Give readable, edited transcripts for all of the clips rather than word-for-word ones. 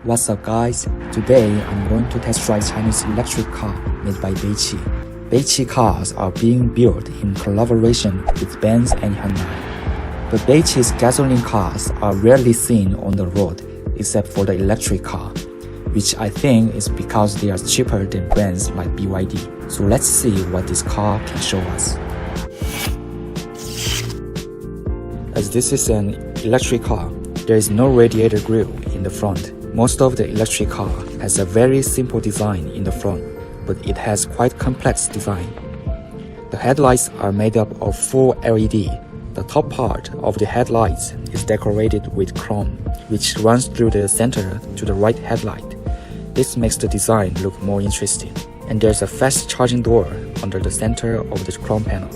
What's up guys? Today I'm going to test drive Chinese electric car made by Beiqi. Beiqi cars are being built in collaboration with Benz and Hyundai. But Beiqi's gasoline cars are rarely seen on the road except for the electric car, which I think is because they are cheaper than brands like BYD. So let's see what this car can show us. As this is an electric car, there is no radiator grille in the front. Most of the electric car has a very simple design in the front, but it has quite complex design. The headlights are made up of 4 LED. The top part of the headlights is decorated with chrome, which runs through the center to the right headlight. This makes the design look more interesting. And there's a fast charging door under the center of the chrome panel,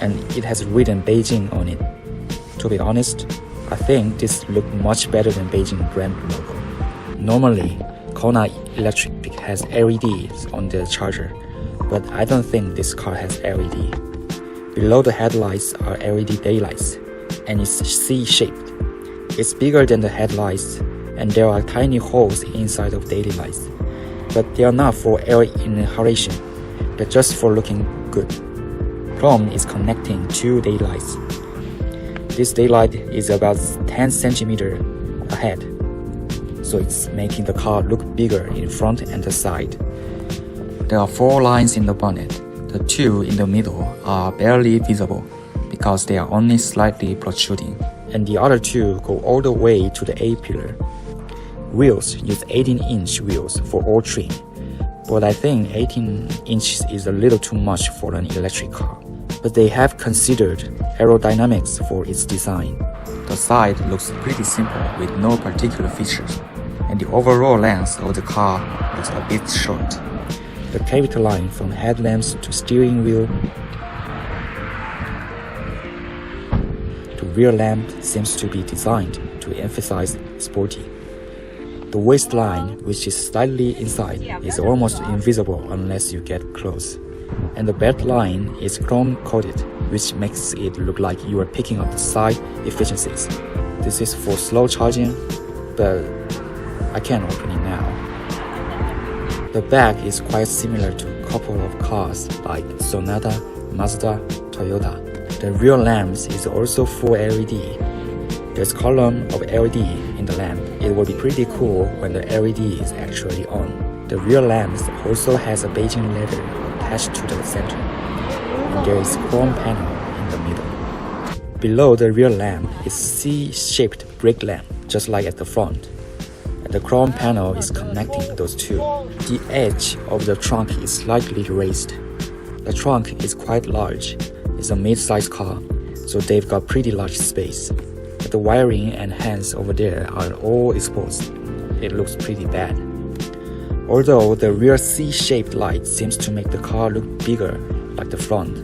and it has written Beijing on it. To be honest, I think this looks much better than Beijing brand logo. Normally, Kona Electric has LEDs on the charger, but I don't think this car has LED. Below the headlights are LED daylights, and it's C-shaped. It's bigger than the headlights, and there are tiny holes inside of daily lights, but they are not for air inhalation, they're just for looking good. Chrome is connecting 2 daylights. This daylight is about 10 centimeters ahead, so it's making the car look bigger in front and the side. There are 4 lines in the bonnet. The 2 in the middle are barely visible because they are only slightly protruding, and the other 2 go all the way to the A-pillar. Wheels use 18-inch wheels for all trim, but I think 18 inches is a little too much for an electric car. But they have considered aerodynamics for its design. The side looks pretty simple with no particular features, and the overall length of the car looks a bit short. The cavity line from headlamps to steering wheel to rear lamp seems to be designed to emphasize sporty. The waistline, which is slightly inside, is almost invisible unless you get close. And the belt line is chrome coated, which makes it look like you are picking up the side efficiencies. This is for slow charging, but I can't open it now. The back is quite similar to a couple of cars like Sonata, Mazda, Toyota. The rear lamps is also full LED. There's a column of LED in the lamp. It will be pretty cool when the LED is actually on. The rear lamps also has a Beijing letter attached to the center, and there is a chrome panel in the middle. Below the rear lamp is C-shaped brake lamp, just like at the front, and the chrome panel is connecting those 2. The edge of the trunk is slightly raised. The trunk is quite large. It's a mid-size car, so they've got pretty large space. But the wiring and hands over there are all exposed. It looks pretty bad. Although the rear C-shaped light seems to make the car look bigger like the front,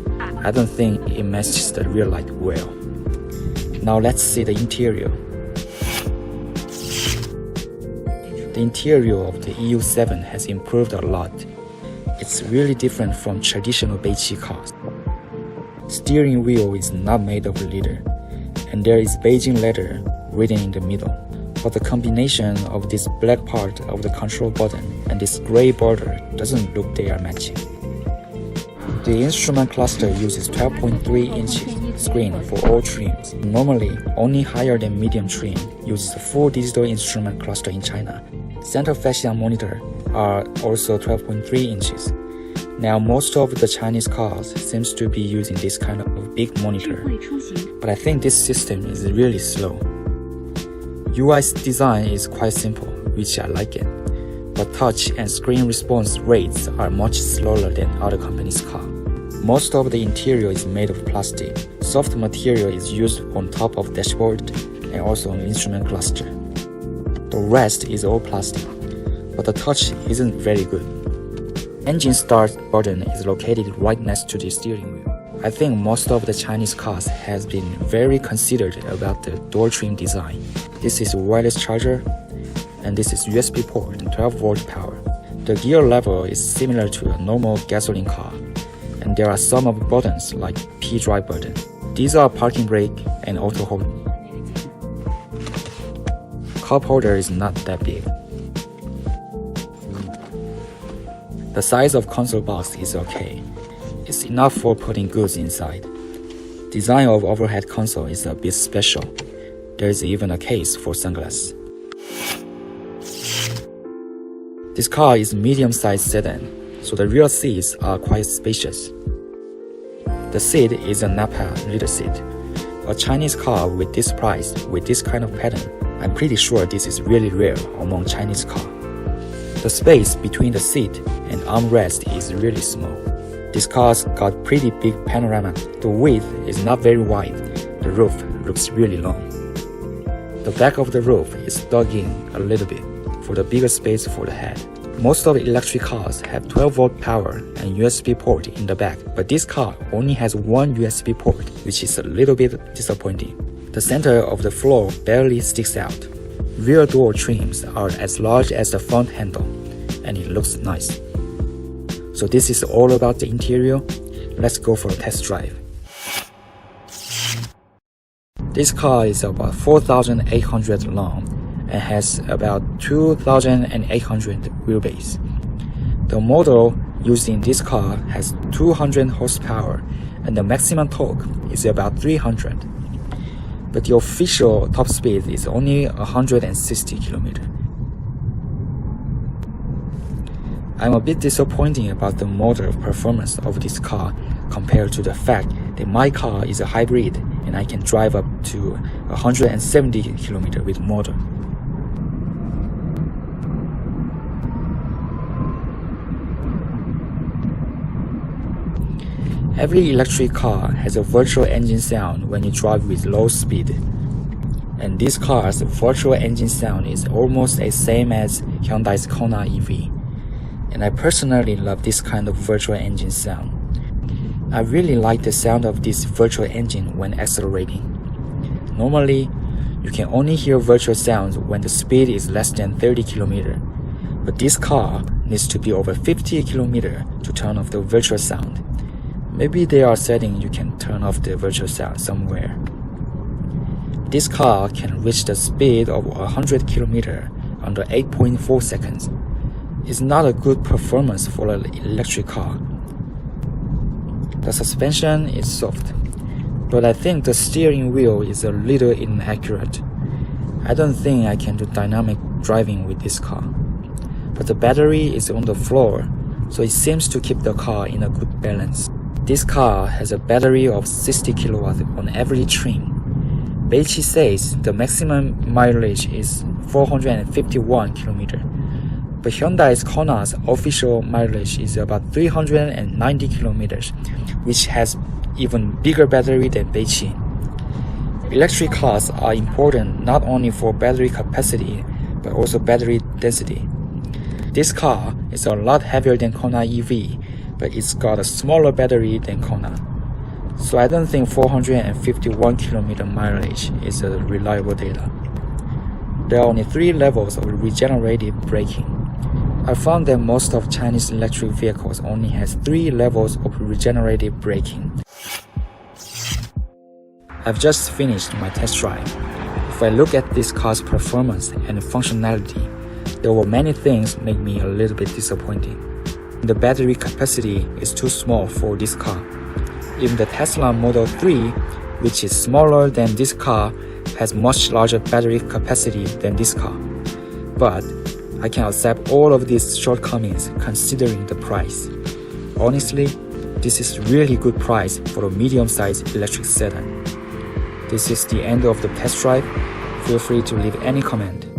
I don't think it matches the rear light well. Now let's see the interior. The interior of the EU7 has improved a lot. It's really different from traditional Beiqi cars. Steering wheel is not made of leather, and there is Beijing letter written in the middle. But the combination of this black part of the control button and this gray border doesn't look they are matching. The instrument cluster uses 12.3 inches screen for all trims. Normally, only higher than medium trim uses a full digital instrument cluster in China. Center fascia monitor are also 12.3 inches. Now most of the Chinese cars seems to be using this kind of big monitor, but I think this system is really slow. UI's design is quite simple, which I like it, but touch and screen response rates are much slower than other companies' cars. Most of the interior is made of plastic. Soft material is used on top of dashboard and also on instrument cluster. The rest is all plastic, but the touch isn't very good. Engine start button is located right next to the steering wheel. I think most of the Chinese cars has been very considered about the door trim design. This is a wireless charger, and this is USB port and 12-volt power. The gear level is similar to a normal gasoline car, and there are some of the buttons like P-drive button. These are parking brake and auto hold. Cup holder is not that big. The size of console box is okay. It's enough for putting goods inside. Design of overhead console is a bit special. There is even a case for sunglasses. This car is medium-sized sedan, so the rear seats are quite spacious. The seat is a Napa leather seat. A Chinese car with this price, with this kind of pattern, I'm pretty sure this is really rare among Chinese cars. The space between the seat and armrest is really small. This car's got pretty big panorama. The width is not very wide. The roof looks really long. The back of the roof is dug in a little bit for the bigger space for the head. Most of the electric cars have 12-volt power and USB port in the back, but this car only has one USB port, which is a little bit disappointing. The center of the floor barely sticks out. Rear door trims are as large as the front handle, and it looks nice. So this is all about the interior. Let's go for a test drive. This car is about 4,800 long and has about 2,800 wheelbase. The model used in this car has 200 horsepower and the maximum torque is about 300. But the official top speed is only 160 km. I'm a bit disappointed about the motor performance of this car compared to the fact that my car is a hybrid and I can drive up to 170 km with motor. Every electric car has a virtual engine sound when you drive with low speed. And this car's virtual engine sound is almost the same as Hyundai's Kona EV. And I personally love this kind of virtual engine sound. I really like the sound of this virtual engine when accelerating. Normally, you can only hear virtual sounds when the speed is less than 30 km. But this car needs to be over 50 km to turn off the virtual sound. Maybe there are settings you can turn off the virtual sound somewhere. This car can reach the speed of 100 km under 8.4 seconds. It's not a good performance for an electric car. The suspension is soft, but I think the steering wheel is a little inaccurate. I don't think I can do dynamic driving with this car. But the battery is on the floor, so it seems to keep the car in a good balance. This car has a battery of 60 kilowatts on every trim. Bechi says the maximum mileage is 451 km, but Hyundai's Kona's official mileage is about 390 km, which has even bigger battery than Bechi. Electric cars are important not only for battery capacity, but also battery density. This car is a lot heavier than Kona EV, but it's got a smaller battery than Kona. So I don't think 451 km mileage is a reliable data. There are only 3 levels of regenerative braking. I found that most of Chinese electric vehicles only has 3 levels of regenerative braking. I've just finished my test drive. If I look at this car's performance and functionality, there were many things make me a little bit disappointed. The battery capacity is too small for this car. Even the Tesla Model 3, which is smaller than this car, has much larger battery capacity than this car. But I can accept all of these shortcomings considering the price. Honestly, this is really good price for a medium-sized electric sedan. This is the end of the test drive. Feel free to leave any comment.